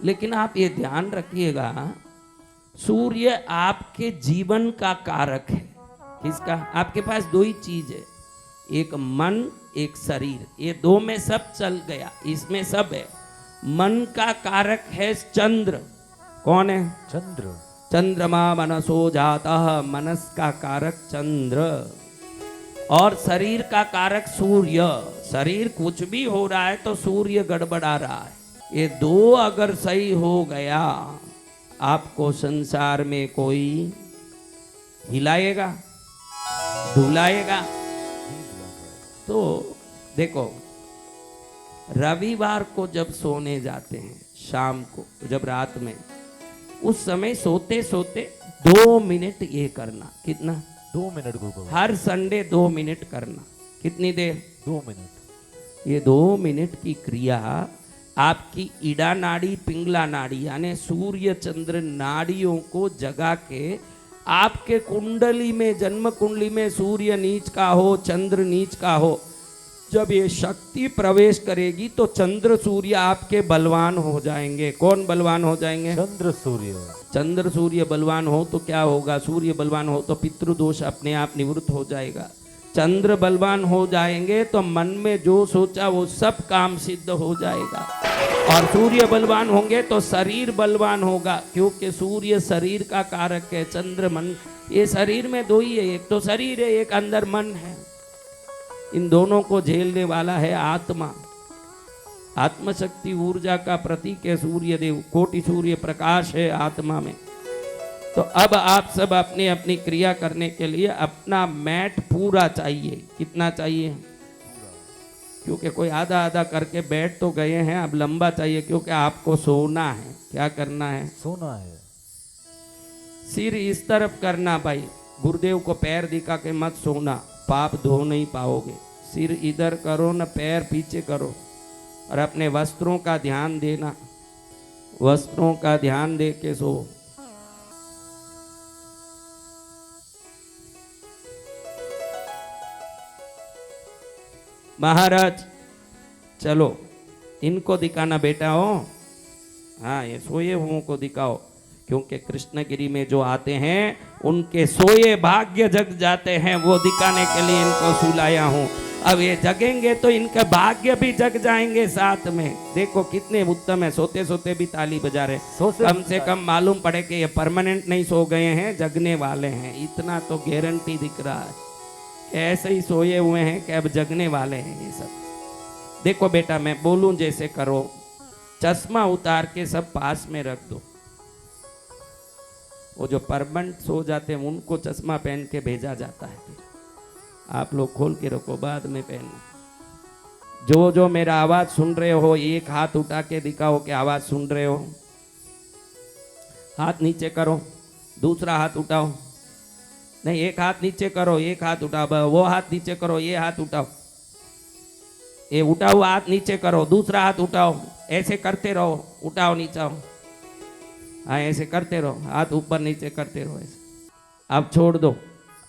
लेकिन आप ये ध्यान रखिएगा, सूर्य आपके जीवन का कारक है। किसका? आपके पास दो ही चीज है, एक मन एक शरीर, ये दो में सब चल गया, इसमें सब है। मन का कारक है चंद्र। कौन है? चंद्र। चंद्रमा मनसो जाता, मनस का कारक चंद्र। और शरीर का कारक सूर्य। शरीर कुछ भी हो रहा है तो सूर्य गड़बड़ा रहा है। ये दो अगर सही हो गया, आपको संसार में कोई हिलाएगा, डुलाएगा। तो देखो, रविवार को जब सोने जाते हैं शाम को, जब रात में, उस समय सोते सोते 2 मिनट ये करना। कितना? 2 मिनट गुरु। हर संडे 2 मिनट करना। कितनी देर? 2 मिनट। ये 2 मिनट की क्रिया आपकी ईड़ा नाड़ी पिंगला नाड़ी यानी सूर्य चंद्र नाड़ियों को जगा के आपके कुंडली में, जन्म कुंडली में सूर्य नीच का हो चंद्र नीच का हो, जब ये शक्ति प्रवेश करेगी तो चंद्र सूर्य आपके बलवान हो जाएंगे। कौन बलवान हो जाएंगे? चंद्र सूर्य। चंद्र सूर्य बलवान हो तो क्या होगा? सूर्य बलवान हो तो पितृदोष अपने आप निवृत्त हो जाएगा। चंद्र बलवान हो जाएंगे तो मन में जो सोचा वो सब काम सिद्ध हो जाएगा। और सूर्य बलवान होंगे तो शरीर बलवान होगा, क्योंकि सूर्य शरीर का कारक है, चंद्र मन। ये शरीर में दो ही है, एक तो शरीर है, एक अंदर मन है। इन दोनों को झेलने वाला है आत्मा। आत्मशक्ति ऊर्जा का प्रतीक है सूर्य देव, कोटि सूर्य प्रकाश है आत्मा में। तो अब आप सब अपनी अपनी क्रिया करने के लिए अपना मैट पूरा चाहिए। कितना चाहिए? क्योंकि कोई आधा आधा करके बैठ तो गए हैं, अब लंबा चाहिए, क्योंकि आपको सोना है। क्या करना है? सोना है। सिर इस तरफ करना भाई, गुरुदेव को पैर दिखा के मत सोना, पाप धो नहीं पाओगे। सिर इधर करो न पैर पीछे करो, और अपने वस्त्रों का ध्यान देना, वस्त्रों का ध्यान दे के सो। महाराज चलो इनको दिखाना बेटा हो, हाँ ये सोए हुओं को दिखाओ, क्योंकि कृष्णगिरी में जो आते हैं उनके सोए भाग्य जग जाते हैं, वो दिखाने के लिए इनको सुलाया हूँ। अब ये जगेंगे तो इनके भाग्य भी जग जाएंगे साथ में। देखो कितने उत्तम है, सोते सोते भी ताली बजा रहे। कम से कम मालूम पड़े कि ये परमानेंट नहीं सो गए हैं, जगने वाले हैं, इतना तो गारंटी दिख रहा है। ऐसे ही सोए हुए हैं कि अब जगने वाले हैं ये सब। देखो बेटा मैं बोलूं जैसे करो, चश्मा उतार के सब पास में रख दो। वो जो परमानेंट सो जाते हैं उनको चश्मा पहन के भेजा जाता है, फिर आप लोग खोल के रखो, बाद में पहनना। जो जो मेरा आवाज सुन रहे हो, एक हाथ उठा के दिखाओ कि आवाज सुन रहे हो। हाथ नीचे करो, दूसरा हाथ उठाओ। नहीं, एक हाथ नीचे करो, एक हाथ उठाओ, वो हाथ नीचे करो, ये हाथ उठाओ, ये उठाओ हाथ नीचे करो, दूसरा हाथ उठाओ, ऐसे करते रहो, उठाओ नीचाओ, हाँ ऐसे करते रहो, हाथ ऊपर नीचे करते रहो ऐसे। अब छोड़ दो।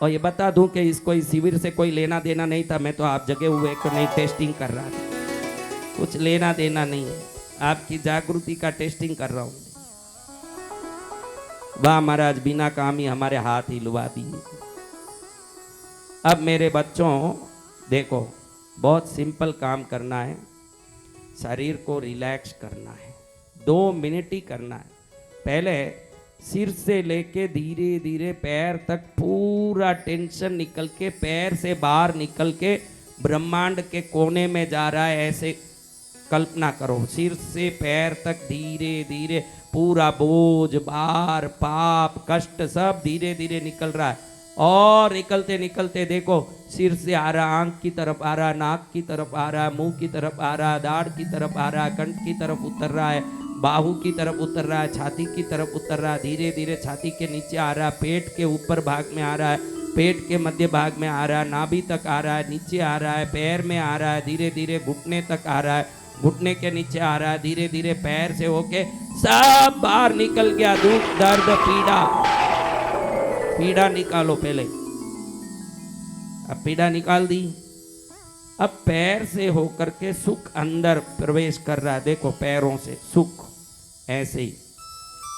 और ये बता दूं कि इसको इस शिविर से कोई लेना देना नहीं था, मैं तो आप जगे हुए को नहीं टेस्टिंग कर रहा था, कुछ लेना देना नहीं है, आपकी जागृति का टेस्टिंग कर रहा हूँ। वाह महाराज, बिना काम ही हमारे हाथ हिलवा दिए। अब मेरे बच्चों देखो, बहुत सिंपल काम करना है, शरीर को रिलैक्स करना है, 2 मिनट ही करना है। पहले सिर से लेके धीरे धीरे पैर तक पूरा टेंशन निकल के, पैर से बाहर निकल के ब्रह्मांड के कोने में जा रहा है, ऐसे कल्पना करो। सिर से पैर तक धीरे धीरे पूरा बोझ, भार, पाप, कष्ट सब धीरे धीरे निकल रहा है। और निकलते निकलते देखो, सिर से आ रहा, आंख की तरफ आ रहा, नाक की तरफ आ रहा, मुंह की तरफ आ रहा, दाढ़ की तरफ आ रहा, कंठ की तरफ उतर रहा है, बाहू की तरफ उतर रहा है, छाती की तरफ उतर रहा है, धीरे धीरे छाती के नीचे आ रहा है, पेट के ऊपर भाग में आ रहा है, पेट के मध्य भाग में आ रहा है, नाभि तक आ रहा है, नीचे आ रहा है, पैर में आ रहा है, धीरे धीरे घुटने तक आ रहा है, घुटने के नीचे आ रहा है, धीरे धीरे पैर से होके सब बाहर निकल गया। दुख, दर्द, पीड़ा, पीड़ा निकालो पहले। अब पीड़ा निकाल दी, अब पैर से होकर के सुख अंदर प्रवेश कर रहा है। देखो पैरों से सुख ऐसे ही।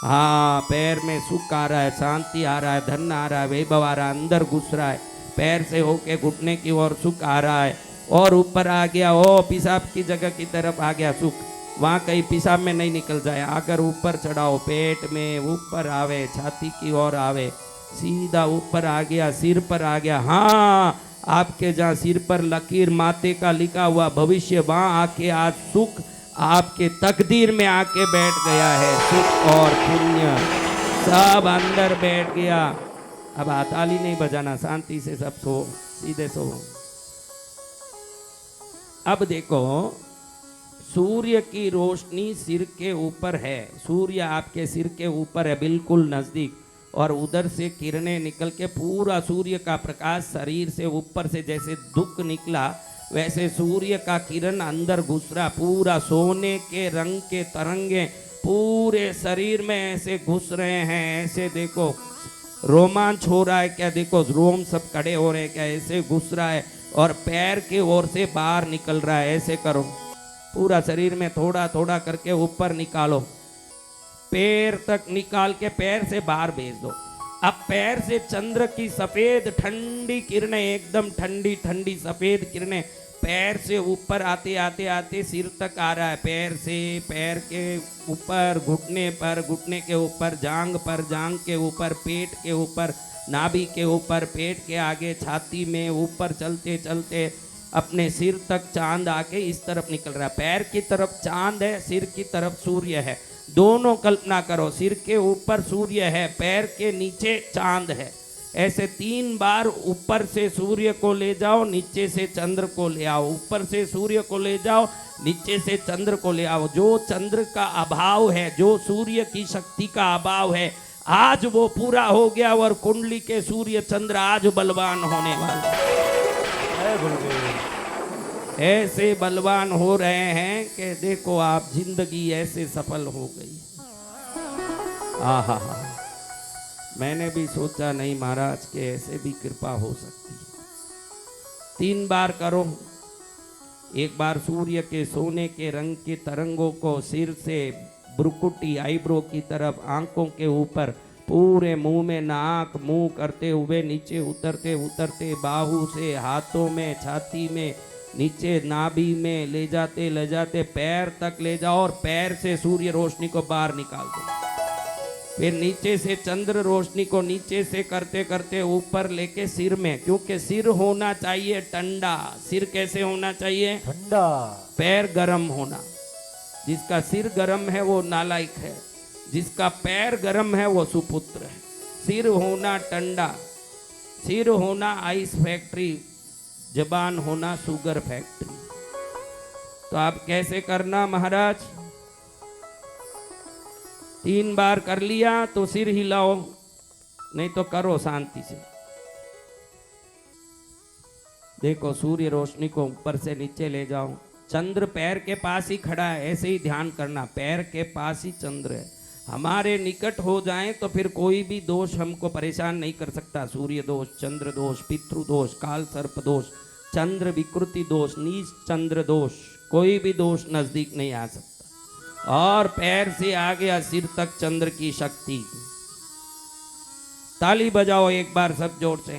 हाँ, पैर में सुख आ रहा है, शांति आ रहा है, धन आ रहा है, वैभव आ रहा है, अंदर घुस रहा है, पैर से होके घुटने की ओर सुख आ रहा है, और ऊपर आ गया, ओ पेशाब की जगह की तरफ आ गया सुख, वहाँ कहीं पेशाब में नहीं निकल जाए, अगर ऊपर चढ़ाओ, पेट में ऊपर आवे, छाती की ओर आवे, सीधा ऊपर आ गया, सिर पर आ गया। हाँ, आपके जहाँ सिर पर लकीर माते का लिखा हुआ भविष्य, वहाँ आके आज सुख आपके तकदीर में आके बैठ गया है। सुख और पुण्य सब अंदर बैठ गया। अब ताली नहीं बजाना, शांति से सब सो, सीधे सो। अब देखो, सूर्य की रोशनी सिर के ऊपर है, सूर्य आपके सिर के ऊपर है, बिल्कुल नजदीक, और उधर से किरणें निकल के पूरा सूर्य का प्रकाश शरीर से ऊपर से जैसे दुख निकला, वैसे सूर्य का किरण अंदर घुस रहा, पूरा सोने के रंग के तरंगे पूरे शरीर में ऐसे घुस रहे हैं। ऐसे देखो, रोमांच हो रहा है क्या? देखो, रोम सब खड़े हो रहे हैं क्या? ऐसे घुस रहा है, और पैर के ओर से बाहर निकल रहा है। ऐसे करो, पूरा शरीर में थोड़ा थोड़ा करके ऊपर निकालो, पैर तक निकाल के पैर से बाहर भेज दो। अब पैर से चंद्र की सफेद ठंडी किरणें, एकदम ठंडी ठंडी सफेद किरणें पैर से ऊपर आते आते आते सिर तक आ रहा है। पैर से, पैर के ऊपर, घुटने पर, घुटने के ऊपर, जांग पर, जांग के ऊपर, पेट के ऊपर, नाभि के ऊपर, पेट के आगे, छाती में, ऊपर चलते चलते अपने सिर तक चांद आके इस तरफ निकल रहा है। पैर की तरफ चांद है, सिर की तरफ सूर्य है। दोनों कल्पना करो, सिर के ऊपर सूर्य है, पैर के नीचे चांद है। ऐसे 3 बार ऊपर से सूर्य को ले जाओ, नीचे से चंद्र को ले आओ, ऊपर से सूर्य को ले जाओ, नीचे से चंद्र को ले आओ। जो चंद्र का अभाव है, जो सूर्य की शक्ति का अभाव है, आज वो पूरा हो गया, और कुंडली के सूर्य चंद्र आज बलवान होने वाले, ऐसे बलवान हो रहे हैं कि देखो आप, जिंदगी ऐसे सफल हो गई। आहा, मैंने भी सोचा नहीं महाराज के ऐसे भी कृपा हो सकती है। 3 बार करो। एक बार सूर्य के सोने के रंग के तरंगों को सिर से ब्रुकुटी, आईब्रो की तरफ, आंखों के ऊपर, पूरे मुंह में, नाक मुंह करते हुए नीचे उतरते उतरते, बाहू से, हाथों में, छाती में, नीचे नाभि में ले जाते पैर तक ले जाओ, और पैर से सूर्य रोशनी को बाहर निकाल दो। फिर नीचे से चंद्र रोशनी को नीचे से करते करते ऊपर लेके सिर में, क्योंकि सिर होना चाहिए ठंडा। सिर कैसे होना चाहिए? ठंडा। पैर गरम होना। जिसका सिर गरम है वो नालायक है, जिसका पैर गरम है वो सुपुत्र है। सिर होना ठंडा, सिर होना आइस फैक्ट्री, जबान होना शुगर फैक्ट्री। तो आप कैसे करना महाराज? 3 बार कर लिया तो सिर हिलाओ, नहीं तो करो शांति से। देखो, सूर्य रोशनी को ऊपर से नीचे ले जाओ, चंद्र पैर के पास ही खड़ा है, ऐसे ही ध्यान करना, पैर के पास ही चंद्र है। हमारे निकट हो जाए तो फिर कोई भी दोष हमको परेशान नहीं कर सकता। सूर्य दोष, चंद्र दोष, पितृ दोष, काल सर्प दोष, चंद्र विकृति दोष, नीच चंद्र दोष, कोई भी दोष नजदीक नहीं आ सकता। और पैर से आ गया सिर तक चंद्र की शक्ति। ताली बजाओ एक बार सब जोर से,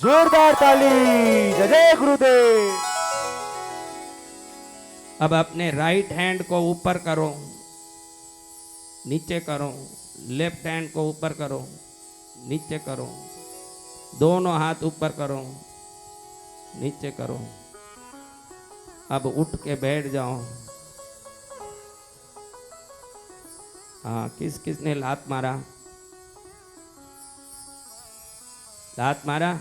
जोरदार ताली। जय जय गुरुदेव। अब अपने राइट हैंड को ऊपर करो, नीचे करो, लेफ्ट हैंड को ऊपर करो, नीचे करो, दोनों हाथ ऊपर करो, नीचे करो। अब उठ के बैठ जाओ। हाँ, किस किसने लात मारा? लात मारा?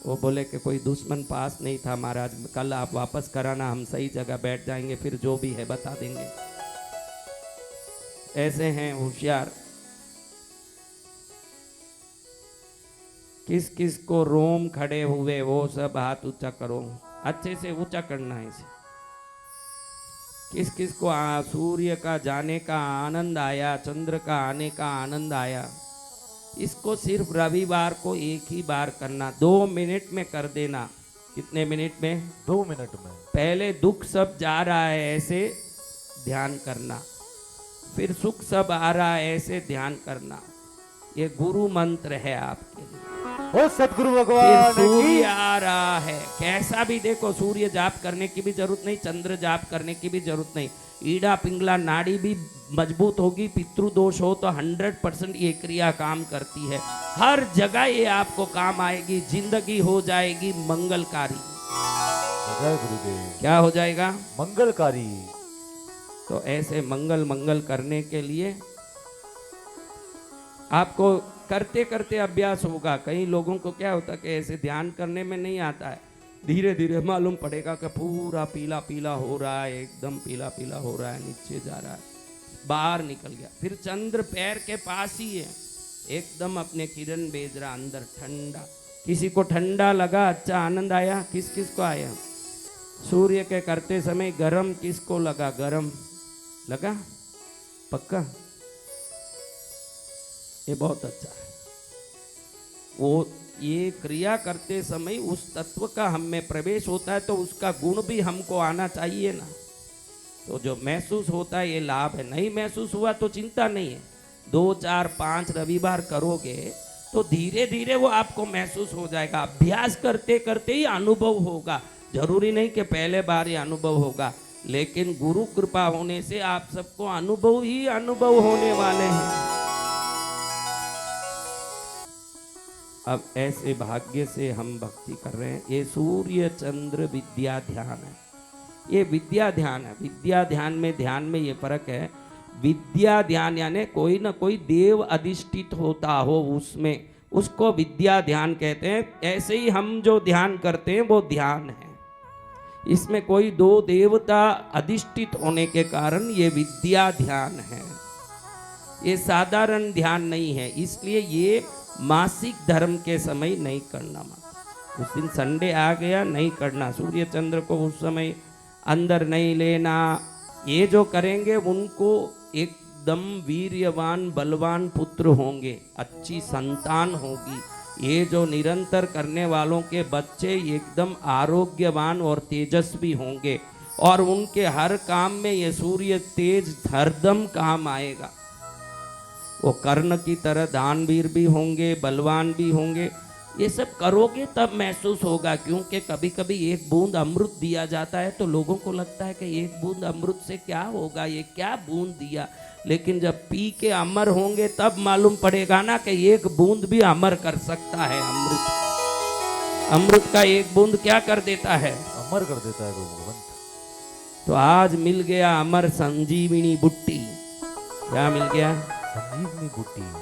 वो बोले कि कोई दुश्मन पास नहीं था महाराज, कल आप वापस कराना, हम सही जगह बैठ जाएंगे, फिर जो भी है बता देंगे। ऐसे हैं होशियार। किस किस को रोम खड़े हुए वो सब हाथ ऊंचा करो, अच्छे से ऊंचा करना है इसे। किस किस को सूर्य का जाने का आनंद आया, चंद्र का आने का आनंद आया। इसको सिर्फ रविवार को एक ही बार करना, 2 मिनट में कर देना। कितने मिनट में? 2 मिनट में। पहले दुख सब जा रहा है, ऐसे ध्यान करना, फिर सुख सब आ रहा है ऐसे ध्यान करना, ये गुरु मंत्र है आपके लिए। ओ सतगुरु फिर भगवान सूर्य की आ रहा है, कैसा भी देखो, सूर्य जाप करने की भी जरूरत नहीं, चंद्र जाप करने की भी जरूरत नहीं, ईड़ा पिंगला नाड़ी भी मजबूत होगी, पितृदोष हो तो 100% ये क्रिया काम करती है, हर जगह ये आपको काम आएगी, जिंदगी हो जाएगी मंगलकारी। जय गुरुदेव। क्या हो जाएगा? मंगलकारी। तो ऐसे मंगल मंगल करने के लिए आपको करते करते अभ्यास होगा। कई लोगों को क्या होता है कि ऐसे ध्यान करने में नहीं आता है, धीरे धीरे मालूम पड़ेगा कि पूरा पीला पीला हो रहा है, एकदम पीला पीला हो रहा है, नीचे जा रहा है, बाहर निकल गया, फिर चंद्र पैर के पास ही है, एकदम अपने किरण भेज रहा अंदर ठंडा। किसी को ठंडा लगा, अच्छा आनंद आया, किस किस को आया? सूर्य के करते समय गरम किसको लगा? गरम लगा? पक्का? ये बहुत अच्छा है। वो ये क्रिया करते समय उस तत्व का हम में प्रवेश होता है तो उसका गुण भी हमको आना चाहिए ना। तो जो महसूस होता है ये लाभ है, नहीं महसूस हुआ तो चिंता नहीं है, 2 4 5 रविवार करोगे तो धीरे धीरे वो आपको महसूस हो जाएगा। अभ्यास करते करते ही अनुभव होगा, जरूरी नहीं कि पहले बार ही अनुभव होगा, लेकिन गुरु कृपा होने से आप सबको अनुभव ही अनुभव होने वाले हैं। अब ऐसे भाग्य से हम भक्ति कर रहे हैं। ये सूर्य चंद्र विद्या ध्यान है, ये विद्या ध्यान है। विद्या ध्यान में ये फर्क है। विद्या ध्यान यानी कोई ना कोई देव अधिष्ठित होता हो, उसमें उसको विद्या ध्यान कहते हैं। ऐसे ही हम जो ध्यान करते हैं वो ध्यान है, इसमें कोई 2 देवता अधिष्ठित होने के कारण ये विद्या ध्यान है, ये साधारण ध्यान नहीं है। इसलिए ये मासिक धर्म के समय नहीं करना। उस दिन संडे आ गया, नहीं करना। सूर्य चंद्र को उस समय अंदर नहीं लेना। ये जो करेंगे उनको एकदम वीर्यवान बलवान पुत्र होंगे, अच्छी संतान होगी। ये जो निरंतर करने वालों के बच्चे एकदम आरोग्यवान और तेजस्वी होंगे, और उनके हर काम में ये सूर्य तेज हरदम काम आएगा। वो कर्ण की तरह दानवीर भी होंगे, बलवान भी होंगे। ये सब करोगे तब महसूस होगा, क्योंकि कभी कभी एक बूंद अमृत दिया जाता है तो लोगों को लगता है कि एक बूंद अमृत से क्या होगा, ये क्या बूंद दिया, लेकिन जब पी के अमर होंगे तब मालूम पड़ेगा ना कि एक बूंद भी अमर कर सकता है। अमृत का एक बूंद क्या कर देता है? अमर कर देता है भगवंत। तो आज मिल गया अमर संजीवनी बुट्टी। क्या मिल गया? संजीवनी बुट्टी।